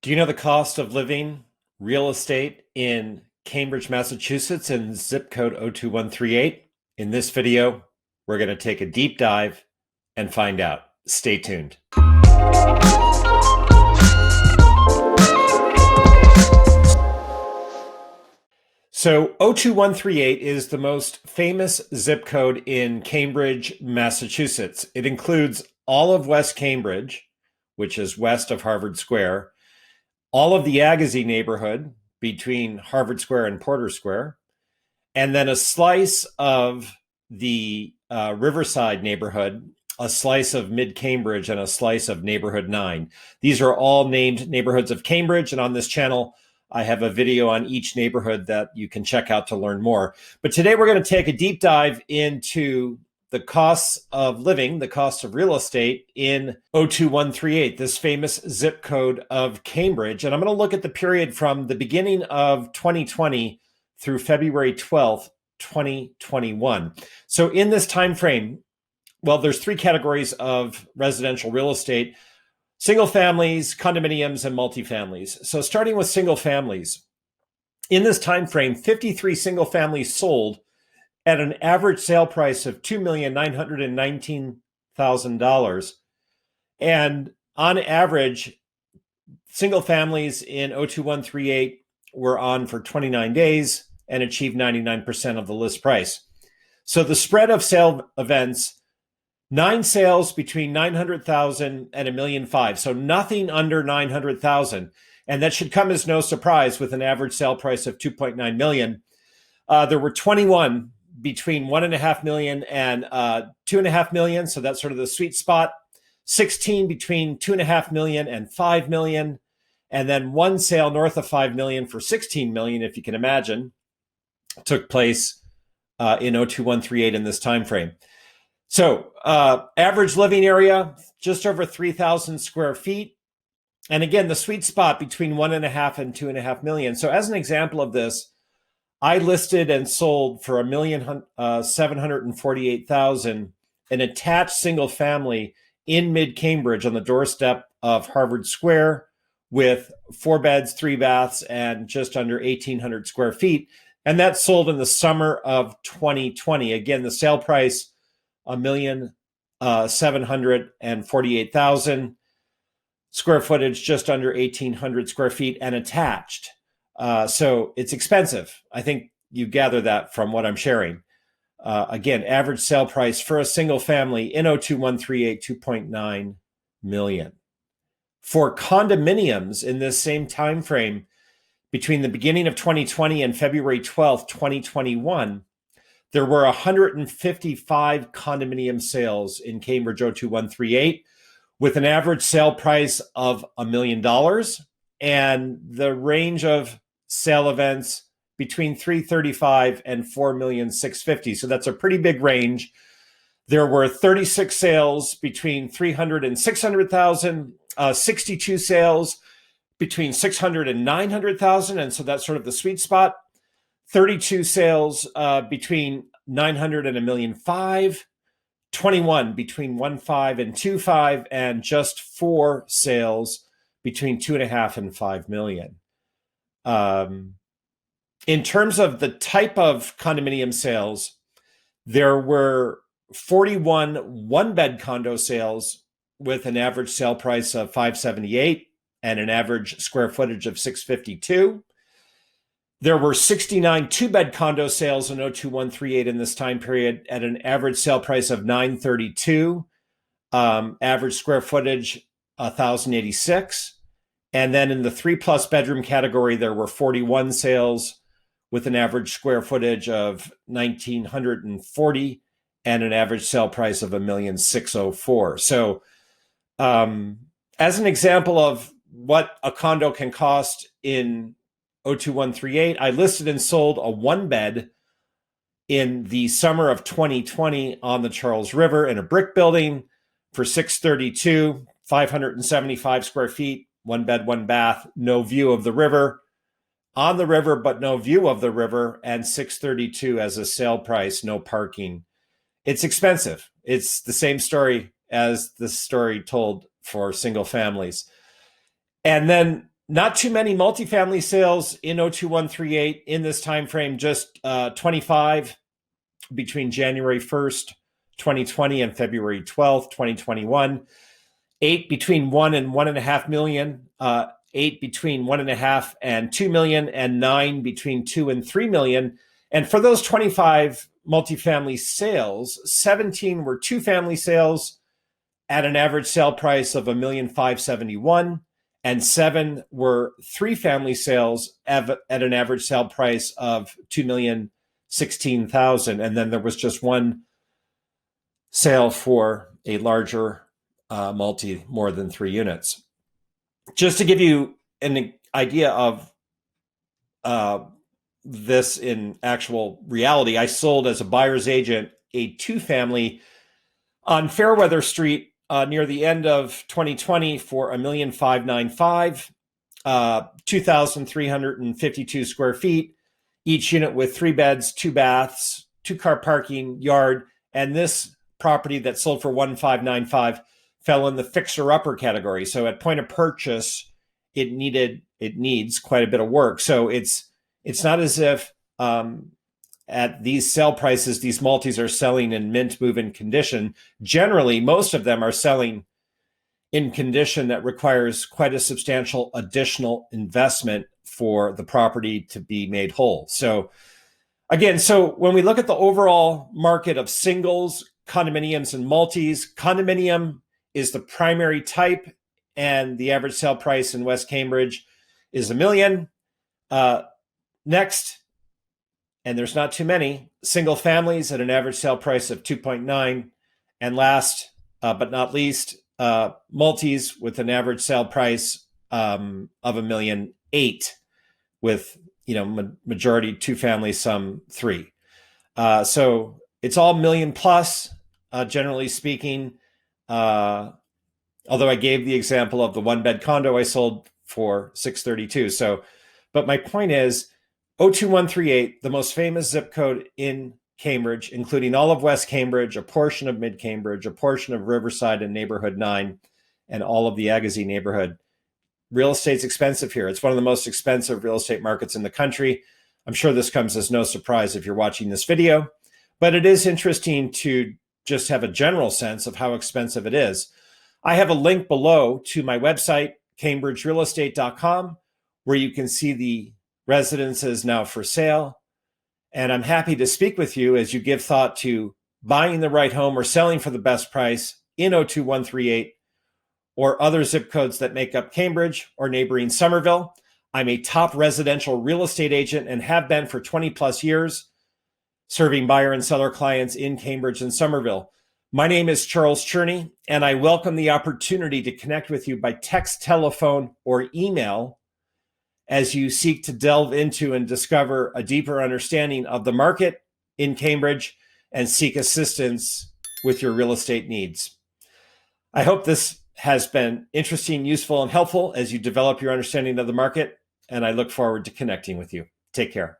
Do you know the cost of living real estate in Cambridge, Massachusetts in zip code 02138? In this video, we're going to take a deep dive and find out. Stay tuned. So 02138 is the most famous zip code in Cambridge, Massachusetts. It includes all of West Cambridge, which is west of Harvard Square, all of the Agassiz neighborhood between Harvard Square and Porter Square, and then a slice of the Riverside neighborhood, a slice of mid-Cambridge, and a slice of neighborhood 9. These are all named neighborhoods of Cambridge, and on this channel, I have a video on each neighborhood that you can check out to learn more. But today we're going to take a deep dive into the costs of living, the costs of real estate in 02138, this famous zip code of Cambridge. And I'm going to look at the period from the beginning of 2020 through February 12th, 2021. So in this time frame, well, there's three categories of residential real estate: single families, condominiums, and multifamilies. So starting with single families, in this time frame, 53 single families sold at an average sale price of $2,919,000. And on average, single families in 02138 were on for 29 days and achieved 99% of the list price. So the spread of sale events: 9 sales between 900,000 and $1.5 million. So nothing under 900,000. And that should come as no surprise with an average sale price of 2.9 million. There were 21 between 1.5 million and 2.5 million. So that's sort of the sweet spot. 16 between 2.5 million and 5 million. And then one sale north of 5 million for 16 million, if you can imagine, took place in 02138 in this time frame. So average living area, just over 3,000 square feet. And again, the sweet spot between 1.5 and 2.5 million. So as an example of this, I listed and sold for $1,748,000 an attached single family in mid-Cambridge on the doorstep of Harvard Square with 4 beds, 3 baths, and just under 1,800 square feet. And that sold in the summer of 2020. Again, the sale price, $1,748,000, square footage just under 1,800 square feet, and attached. So it's expensive. I think you gather that from what I'm sharing. Again, average sale price for a single family in 02138, 2.9 million. For condominiums in this same time frame, between the beginning of 2020 and February 12th, 2021, there were 155 condominium sales in Cambridge 02138 with an average sale price of $1 million, and the range of sale events between 335 and 4,650,000. So that's a pretty big range. There were 36 sales between 300 and 600,000, 62 sales between 600 and 900,000, and so that's sort of the sweet spot. 32 sales between 900 and $1.5 million, 21 between 1.5 and 2.5, and just 4 sales between 2.5 and 5 million. In terms of the type of condominium sales, there were 41 one-bed condo sales with an average sale price of $578 and an average square footage of 652. There were 69 two-bed condo sales in 02138 in this time period at an average sale price of $932, average square footage 1,086. And then in the 3+ bedroom category, there were 41 sales with an average square footage of 1,940 and an average sale price of $1,604,000. So as an example of what a condo can cost in 02138, I listed and sold a 1-bed in the summer of 2020 on the Charles River in a brick building for $632, 575 square feet, 1 bed, 1 bath, no view of the river, on the river, but no view of the river, and $632 as a sale price, no parking. It's expensive. It's the same story as the story told for single families. And then Not too many multifamily sales in 02138 in this time frame, just 25 between January 1st, 2020 and February 12th, 2021. 8 between 1 and 1.5 million, 8 between 1.5 and 2 million, and 9 between 2 and 3 million. And for those 25 multifamily sales, 17 were two-family sales at an average sale price of $1,571,000, and 7 were three-family sales at an average sale price of $2,016,000. And then there was just one sale for a larger multi, more than 3 units. Just to give you an idea of this in actual reality, I sold as a buyer's agent a two-family on Fairweather Street near the end of 2020 for $1,595,000, 2,352 square feet, each unit with 3 beds, 2 baths, 2-car parking, yard. And this property that sold for $1,595,000 fell in the fixer-upper category. So at point of purchase, it needs quite a bit of work. So it's not as if at these sale prices, these multis are selling in mint move-in condition. Generally, most of them are selling in condition that requires quite a substantial additional investment for the property to be made whole. So again, when we look at the overall market of singles, condominiums, and multis, condominium is the primary type, and the average sale price in West Cambridge is $1 million. Next, and there's not too many, single families at an average sale price of 2.9. And last but not least, multis with an average sale price of $1.8 million, with majority two families, some 3. So it's all million plus, generally speaking. Although I gave the example of the 1-bed condo I sold for $632. But my point is, 02138, the most famous zip code in Cambridge, including all of West Cambridge, a portion of Mid Cambridge, a portion of Riverside and Neighborhood 9, and all of the Agassiz neighborhood. Real estate's expensive here. It's one of the most expensive real estate markets in the country. I'm sure this comes as no surprise if you're watching this video, but it is interesting to just have a general sense of how expensive it is. I have a link below to my website, cambridgerealestate.com, where you can see the residences now for sale. And I'm happy to speak with you as you give thought to buying the right home or selling for the best price in 02138 or other zip codes that make up Cambridge or neighboring Somerville. I'm a top residential real estate agent and have been for 20 plus years, serving buyer and seller clients in Cambridge and Somerville. My name is Charles Cherney, and I welcome the opportunity to connect with you by text, telephone, or email as you seek to delve into and discover a deeper understanding of the market in Cambridge and seek assistance with your real estate needs. I hope this has been interesting, useful, and helpful as you develop your understanding of the market, and I look forward to connecting with you. Take care.